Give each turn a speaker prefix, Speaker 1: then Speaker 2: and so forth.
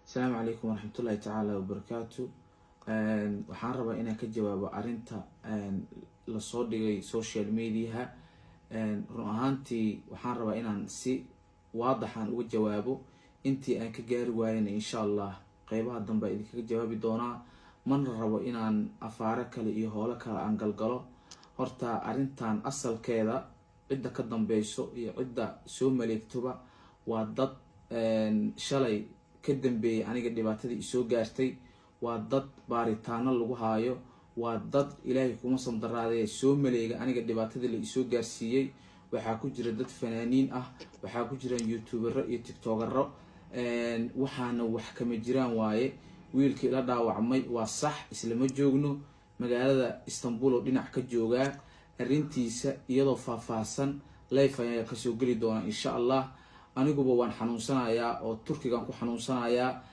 Speaker 1: السلام عليكم ورحمة الله تعالى وبركاته. waxaan rabaa inaan ka jawaabo arinta la soo dhigay social media. run ahaantii waxaan rabaa inaan si waadaxan uga jawaabo intii aan ka gaari waayay insha Allah qaybaha dambe idinkaga jawaabi doonaa. man rabo inaan afaara kale iyo hoola kale aan galgalo. horta arintan asalkeeda cidda ka dambayso iyo cidda soo maleegtoba waa dad shalay ka dambeeyay aniga dhibaatadii soo gaartay. waa dad baaritaano lagu haayo. waa dad ilaahay kuma samdaraaday soo maleega aniga dhibaatadii la soo gaarsiiyay. waxaa ku jira dad fanaaniin ah, waxaa ku jira youtubero iyo tiktokero. waxaana wax kama jiraan waaye. wiilkii la dhaawacmay waa sax, islama joogno. magaalada Istanbul oo dhinac ka joogaa. arintiisa iyadoo faahfaahsan live ayaa ka soo gali doona insha Allah. aniguba waan xanuunsanayaa oo Turkigan ku xanuunsanayaa.